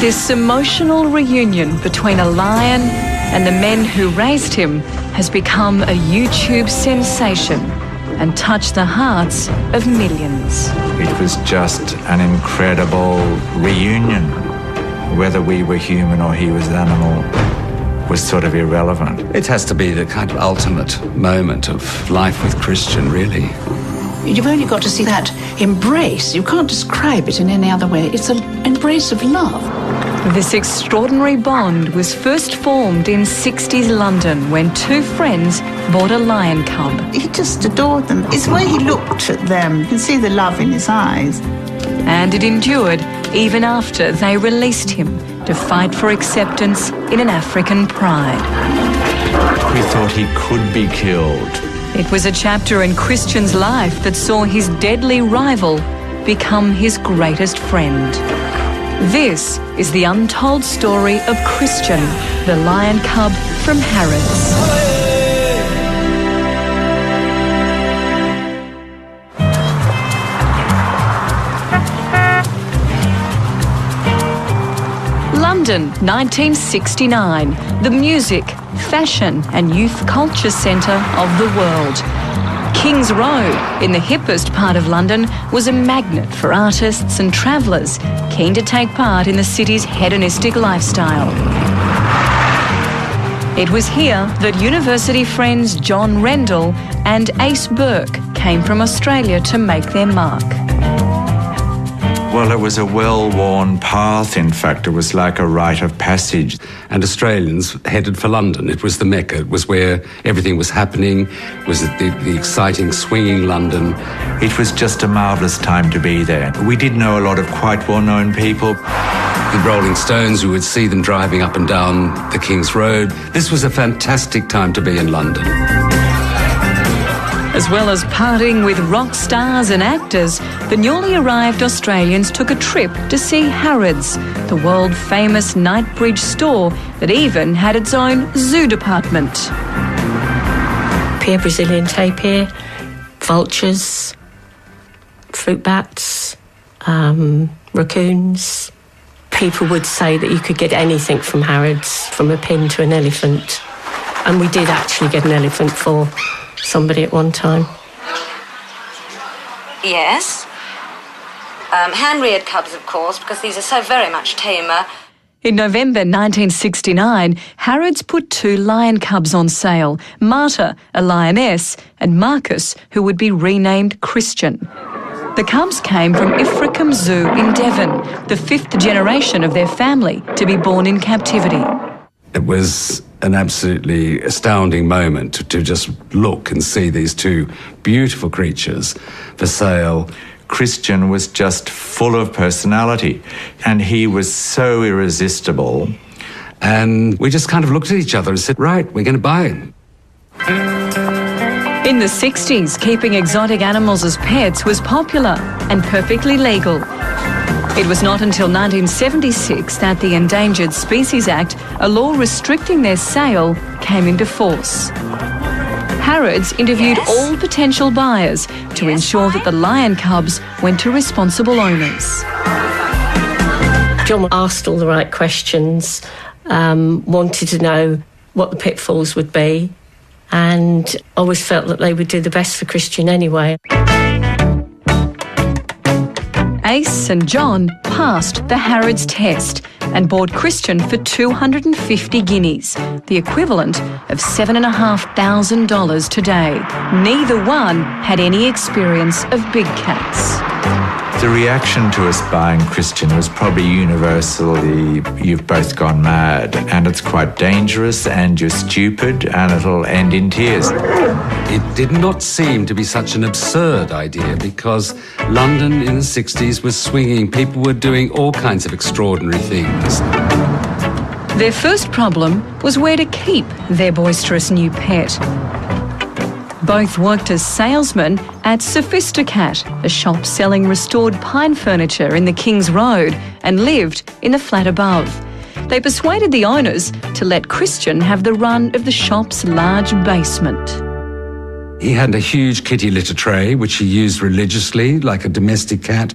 This emotional reunion between a lion and the men who raised him has become a YouTube sensation and touched the hearts of millions. It was just an incredible reunion. Whether we were human or he was animal was sort of irrelevant. It has to be the kind of ultimate moment of life with Christian, really. You've only got to see that embrace. You can't describe it in any other way. It's an embrace of love. This extraordinary bond was first formed in 60s London when two friends bought a lion cub. He just adored them. It's the way he looked at them. You can see the love in his eyes. And it endured even after they released him to fight for acceptance in an African pride. We thought he could be killed. It was a chapter in Christian's life that saw his deadly rival become his greatest friend. This is the untold story of Christian, the lion cub from Harrods. London, 1969, the music, fashion and youth culture centre of the world. King's Road, in the hippest part of London, was a magnet for artists and travellers keen to take part in the city's hedonistic lifestyle. It was here that university friends John Rendell and Ace Burke came from Australia to make their mark. Well, it was a well-worn path, in fact. It was like a rite of passage. And Australians headed for London. It was the Mecca. It was where everything was happening. It was the exciting, swinging London. It was just a marvellous time to be there. We did know a lot of quite well-known people. The Rolling Stones, we would see them driving up and down the King's Road. This was a fantastic time to be in London. As well as partying with rock stars and actors, the newly arrived Australians took a trip to see Harrods, the world-famous Knightsbridge store that even had its own zoo department. Pure Brazilian tapir, vultures, fruit bats, raccoons. People would say that you could get anything from Harrods, from a pin to an elephant. And we did actually get an elephant for somebody at one time. Yes. Hand-reared cubs, of course, because these are so very much tamer. In November 1969, Harrods put two lion cubs on sale, Marta, a lioness, and Marcus, who would be renamed Christian. The cubs came from Ifricombe Zoo in Devon, the fifth generation of their family to be born in captivity. It was an absolutely astounding moment to just look and see these two beautiful creatures for sale. Christian was just full of personality, and he was so irresistible. And we just kind of looked at each other and said, right, we're going to buy him. In the 60s, keeping exotic animals as pets was popular and perfectly legal. It was not until 1976 that the Endangered Species Act, a law restricting their sale, came into force. Harrods interviewed all potential buyers to ensure that the lion cubs went to responsible owners. John asked all the right questions, wanted to know what the pitfalls would be, and always felt that they would do the best for Christian anyway. Ace and John passed the Harrods test and bought Christian for 250 guineas, the equivalent of $7,500 today. Neither one had any experience of big cats. The reaction to us buying Christian was probably universally, you've both gone mad, and it's quite dangerous, and you're stupid, and it'll end in tears. It did not seem to be such an absurd idea because London in the 60s was swinging. People were doing all kinds of extraordinary things. Their first problem was where to keep their boisterous new pet. Both worked as salesmen at Sophisticat, a shop selling restored pine furniture in the King's Road, and lived in the flat above. They persuaded the owners to let Christian have the run of the shop's large basement. He had a huge kitty litter tray, which he used religiously, like a domestic cat.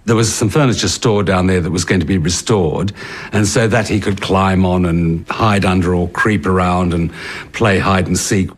There was some furniture stored down there that was going to be restored, and so that he could climb on and hide under or creep around and play hide and seek.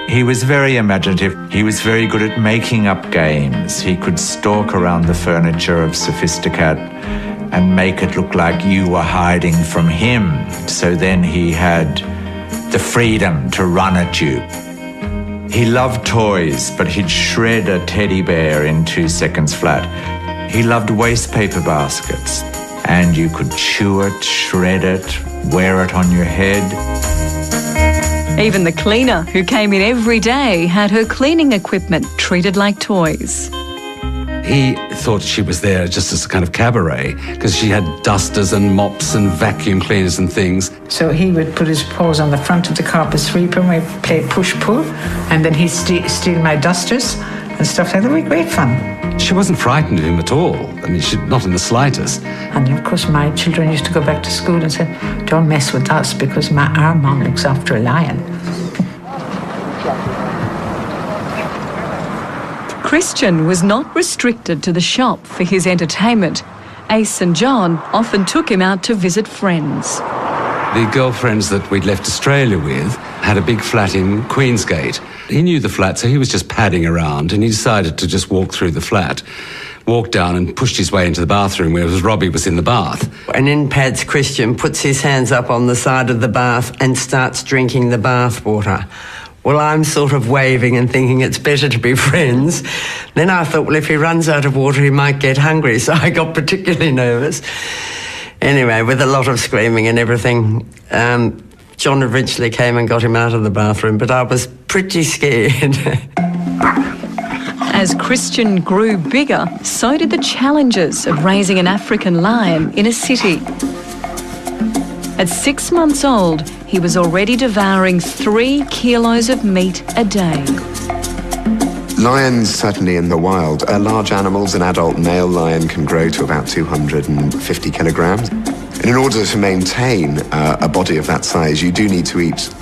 He was very imaginative. He was very good at making up games. He could stalk around the furniture of Sophisticat and make it look like you were hiding from him. So then he had the freedom to run at you. He loved toys, but he'd shred a teddy bear in 2 seconds flat. He loved waste paper baskets, and you could chew it, shred it, wear it on your head. Even the cleaner, who came in every day, had her cleaning equipment treated like toys. He thought she was there just as a kind of cabaret, because she had dusters and mops and vacuum cleaners and things. So he would put his paws on the front of the carpet sweeper and we'd play push-pull, and then he'd steal my dusters and stuff like that. We had great fun. She wasn't frightened of him at all. I mean, not in the slightest. And of course my children used to go back to school and say, don't mess with us because our mum looks after a lion. Christian was not restricted to the shop for his entertainment. Ace and John often took him out to visit friends. The girlfriends that we'd left Australia with had a big flat in Queensgate. He knew the flat, so he was just padding around, and he decided to just walk through the flat, walked down and pushed his way into the bathroom where Robbie was in the bath. And in pads, Christian puts his hands up on the side of the bath and starts drinking the bath water. Well, I'm sort of waving and thinking it's better to be friends. Then I thought, well, if he runs out of water, he might get hungry, so I got particularly nervous. Anyway, with a lot of screaming and everything, John eventually came and got him out of the bathroom, but I was pretty scared. As Christian grew bigger, so did the challenges of raising an African lion in a city. At 6 months old, he was already devouring 3 kilos of meat a day. Lions, certainly in the wild, are large animals. An adult male lion can grow to about 250 kilograms. And in order to maintain a body of that size, you do need to eat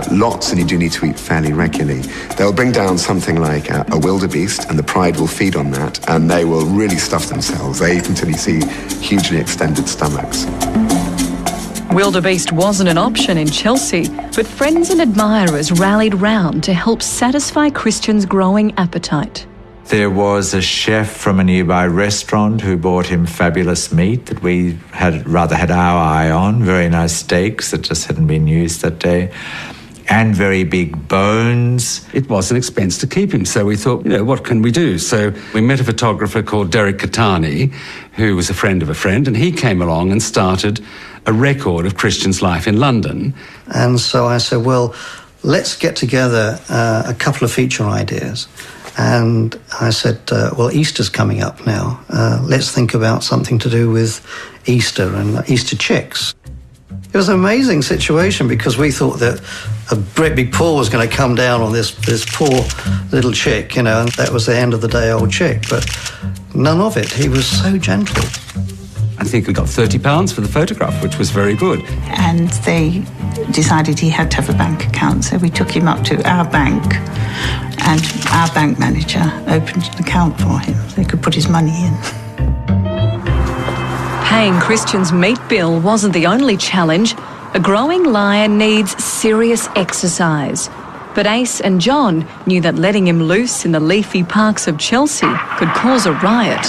lots, and you do need to eat fairly regularly. They'll bring down something like a wildebeest, and the pride will feed on that, and they will really stuff themselves. They eat until you see hugely extended stomachs. Wildebeest wasn't an option in Chelsea, but friends and admirers rallied round to help satisfy Christian's growing appetite. There was a chef from a nearby restaurant who brought him fabulous meat that we had our eye on, very nice steaks that just hadn't been used that day, and very big bones. It was an expense to keep him, so we thought, what can we do? So we met a photographer called Derek Catani, who was a friend of a friend, and he came along and started a record of Christian's life in London. And so I said, well, let's get together a couple of feature ideas. And I said, well, Easter's coming up now. Let's think about something to do with Easter and Easter chicks. It was an amazing situation because we thought that a great big paw was going to come down on this poor little chick, and that was the end of the day old chick. But none of it. He was so gentle. I think we got £30 for the photograph, which was very good. And they decided he had to have a bank account, so we took him up to our bank, and our bank manager opened an account for him so he could put his money in. Paying Christian's meat bill wasn't the only challenge. A growing lion needs serious exercise. But Ace and John knew that letting him loose in the leafy parks of Chelsea could cause a riot.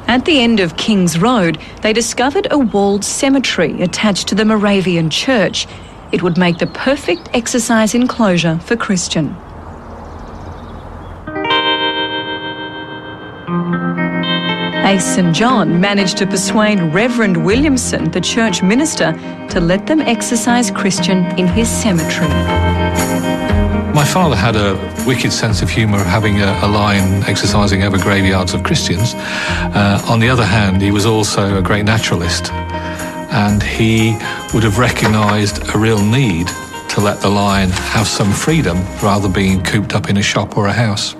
At the end of King's Road, they discovered a walled cemetery attached to the Moravian church. It would make the perfect exercise enclosure for Christian. Ace and John managed to persuade Reverend Williamson, the church minister, to let them exercise Christian in his cemetery. My father had a wicked sense of humour of having a lion exercising over graveyards of Christians. On the other hand, he was also a great naturalist, and he would have recognised a real need to let the lion have some freedom rather than being cooped up in a shop or a house.